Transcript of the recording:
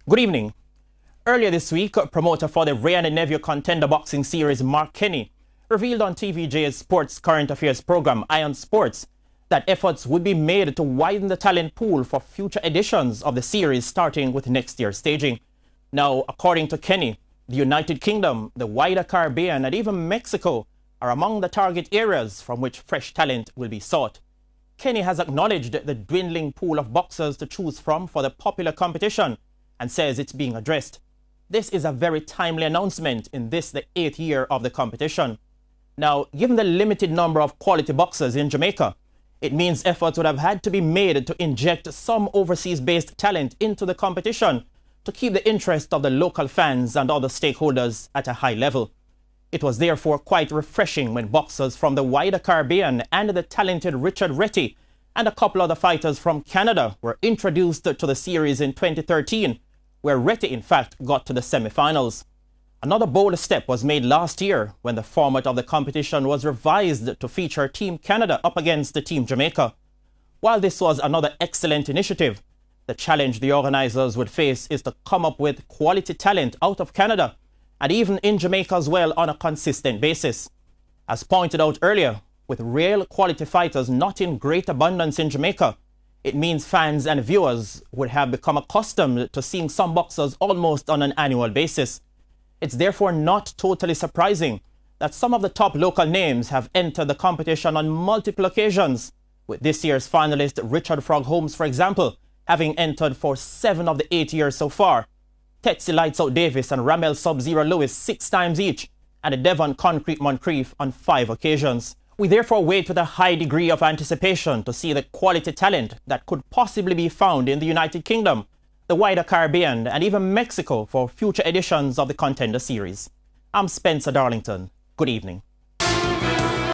Good evening. Earlier this week, promoter for the Ray and Nephew Contender Boxing Series, Mark Kenny, revealed on TVJ's sports current affairs program, Iron Sports, that efforts would be made to widen the talent pool for future editions of the series starting with next year's staging. Now, according to Kenny, the United Kingdom, the wider Caribbean, and even Mexico are among the target areas from which fresh talent will be sought. Kenny has acknowledged the dwindling pool of boxers to choose from for the popular competition and says it's being addressed. This is a very timely announcement in the 8th year of the competition. Now, given the limited number of quality boxers in Jamaica, it means efforts would have had to be made to inject some overseas-based talent into the competition to keep the interest of the local fans and other stakeholders at a high level. It was therefore quite refreshing when boxers from the wider Caribbean and the talented Richard Retty and a couple other fighters from Canada were introduced to the series in 2013, where Retty in fact got to the semi-finals. Another bold step was made last year when the format of the competition was revised to feature Team Canada up against the Team Jamaica. While this was another excellent initiative, the challenge the organizers would face is to come up with quality talent out of Canada and even in Jamaica as well on a consistent basis. As pointed out earlier, with real quality fighters not in great abundance in Jamaica, it means fans and viewers would have become accustomed to seeing some boxers almost on an annual basis. It's therefore not totally surprising that some of the top local names have entered the competition on multiple occasions, with this year's finalist Richard Frog Holmes, for example, having entered for 7 of the 8 years so far, Tetsi Lights Out Davis and Ramel Sub-Zero Lewis 6 times each, and Devon Concrete Moncrief on 5 occasions. We therefore wait with a high degree of anticipation to see the quality talent that could possibly be found in the United Kingdom, the wider Caribbean, and even Mexico for future editions of the Contender Series. I'm Spencer Darlington. Good evening.